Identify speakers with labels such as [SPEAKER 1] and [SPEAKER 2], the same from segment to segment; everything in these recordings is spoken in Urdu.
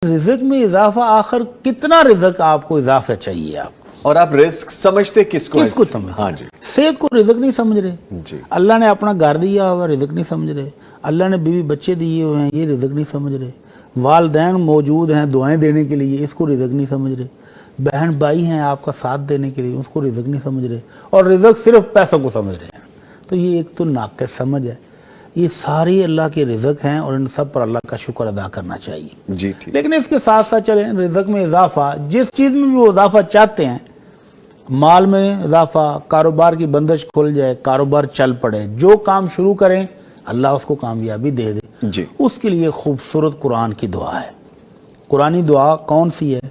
[SPEAKER 1] رزق میں اضافہ، آخر کتنا رزق آپ کو اضافہ چاہیے آپ کو؟
[SPEAKER 2] اور آپ رزق سمجھتے کس کو؟
[SPEAKER 1] سمجھتے؟
[SPEAKER 2] ہاں جی،
[SPEAKER 1] صحت کو رزق نہیں سمجھ رہے.
[SPEAKER 2] جی
[SPEAKER 1] اللہ نے اپنا گھر دیا ہوا رزق نہیں سمجھ رہے. اللہ نے بیوی بچے دیے ہوئے ہیں، یہ رزق نہیں سمجھ رہے. والدین موجود ہیں دعائیں دینے کے لیے، اس کو رزق نہیں سمجھ رہے. بہن بھائی ہیں آپ کا ساتھ دینے کے لیے، اس کو رزق نہیں سمجھ رہے. اور رزق صرف پیسوں کو سمجھ رہے ہیں. تو یہ ایک تو ناقص سمجھ ہے. یہ ساری اللہ کے رزق ہیں اور ان سب پر اللہ کا شکر ادا کرنا چاہیے.
[SPEAKER 2] جی ٹھیک.
[SPEAKER 1] لیکن اس کے ساتھ ساتھ چلیں رزق میں اضافہ، جس چیز میں بھی وہ اضافہ چاہتے ہیں، مال میں اضافہ، کاروبار کی بندش کھل جائے، کاروبار چل پڑے، جو کام شروع کریں اللہ اس کو کامیابی دے دے،
[SPEAKER 2] جی
[SPEAKER 1] اس کے لیے خوبصورت قرآن کی دعا ہے. قرآنی دعا کون سی ہے؟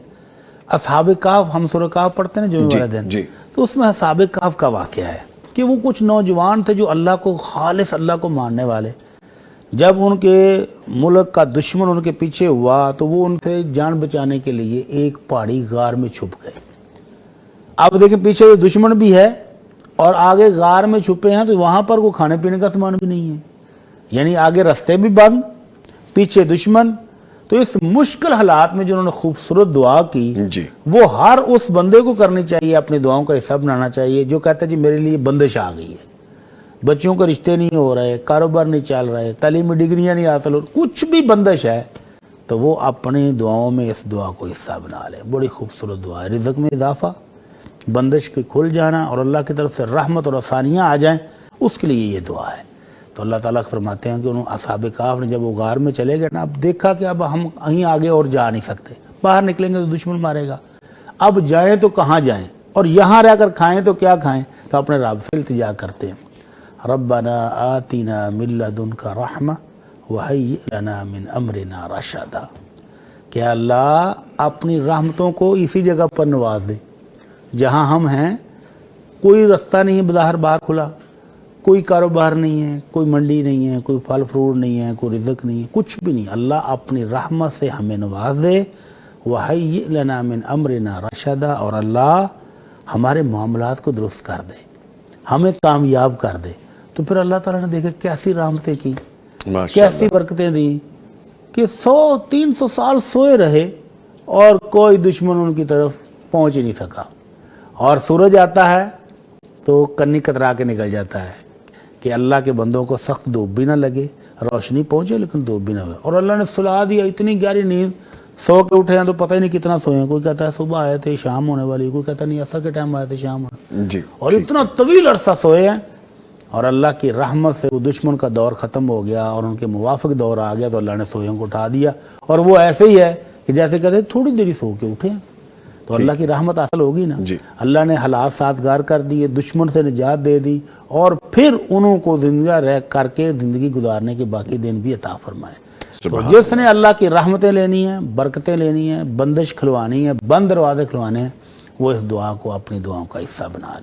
[SPEAKER 1] اصحاب کہف، ہم سورہ کہف پڑھتے ہیں جمعہ والے دن،
[SPEAKER 2] جی
[SPEAKER 1] تو اس میں اصحاب کہف کا واقعہ ہے کہ وہ کچھ نوجوان تھے جو اللہ کو خالص اللہ کو ماننے والے. جب ان کے ملک کا دشمن ان کے پیچھے ہوا تو وہ ان سے جان بچانے کے لیے ایک پہاڑی غار میں چھپ گئے. اب دیکھیں پیچھے دشمن بھی ہے اور آگے غار میں چھپے ہیں، تو وہاں پر کوئی کھانے پینے کا سامان بھی نہیں ہے، یعنی آگے رستے بھی بند، پیچھے دشمن. تو اس مشکل حالات میں جو انہوں نے خوبصورت دعا کی،
[SPEAKER 2] جی
[SPEAKER 1] وہ ہر اس بندے کو کرنی چاہیے، اپنی دعاؤں کا حصہ بنانا چاہیے جو کہتا ہے جی میرے لیے بندش آ گئی ہے، بچوں کے رشتے نہیں ہو رہے، کاروبار نہیں چل رہے، تعلیمی ڈگریاں نہیں حاصل ہو، کچھ بھی بندش ہے، تو وہ اپنی دعاؤں میں اس دعا کو حصہ بنا لے. بڑی خوبصورت دعا ہے. رزق میں اضافہ، بندش کے کھل جانا اور اللہ کی طرف سے رحمت اور آسانیاں آ جائیں، اس کے لیے یہ دعا ہے. تو اللہ تعالیٰ فرماتے ہیں کہ انہوں اصحاب کہف نے جب وہ غار میں چلے گئے نا، اب دیکھا کہ اب ہم کہیں آگے اور جا نہیں سکتے، باہر نکلیں گے تو دشمن مارے گا، اب جائیں تو کہاں جائیں، اور یہاں رہ کر کھائیں تو کیا کھائیں. تو اپنے رب سے التجا کرتے ہیں، ربنا آتنا من لدنک رحمہ وہیئ لنا من امرنا رشدا، کہ اللہ اپنی رحمتوں کو اسی جگہ پر نواز دے جہاں ہم ہیں. کوئی رستہ نہیں ہے بظاہر باہر کھلا، کوئی کاروبار نہیں ہے، کوئی منڈی نہیں ہے، کوئی پھل فروٹ نہیں ہے، کوئی رزق نہیں ہے، کچھ بھی نہیں. اللہ اپنی رحمت سے ہمیں نواز دے. وَهَيِّئْ لَنَا مِنْ أَمْرِنَا رَشَدًا، اور اللہ ہمارے معاملات کو درست کر دے، ہمیں کامیاب کر دے. تو پھر اللہ تعالیٰ نے دیکھا کیسی رحمتیں کی، کیسی برکتیں دیں کہ 300 سال سوئے رہے اور کوئی دشمن ان کی طرف پہنچ ہی نہیں سکا. اور سورج آتا ہے تو کنی کترا کے نکل جاتا ہے کہ اللہ کے بندوں کو سخت دھوپ بھی نہ لگے، روشنی پہنچے لیکن دھوپ بھی نہ لگے. اور اللہ نے سلا دیا اتنی گہری نیند، سو کے اٹھے ہیں تو پتہ ہی نہیں کتنا سوئے ہیں. کوئی کہتا ہے صبح آئے تھے شام ہونے والی، کوئی کہتا نہیں عصر کے ٹائم آئے تھے شام ہونے،
[SPEAKER 2] جی.
[SPEAKER 1] اور اتنا طویل عرصہ سوئے ہیں. اور اللہ کی رحمت سے وہ دشمن کا دور ختم ہو گیا اور ان کے موافق دور آ گیا، تو اللہ نے سوئوں کو اٹھا دیا. اور وہ ایسے ہی ہے کہ جیسے کہتے ہیں تھوڑی دیر سو کے اٹھے ہیں، تو اللہ کی رحمت حاصل ہوگی نا.
[SPEAKER 2] جی.
[SPEAKER 1] اللہ نے حالات سازگار کر دیے، دشمن سے نجات دے دی، اور پھر انہوں کو زندہ رہ کر کے زندگی گزارنے کے باقی دن بھی عطا فرمائے. تو جس نے اللہ کی رحمتیں لینی ہیں، برکتیں لینی ہیں، بندش کھلوانی ہے، بند دروازے کھلوانے ہیں، وہ اس دعا کو اپنی دعاؤں کا حصہ بنا لے.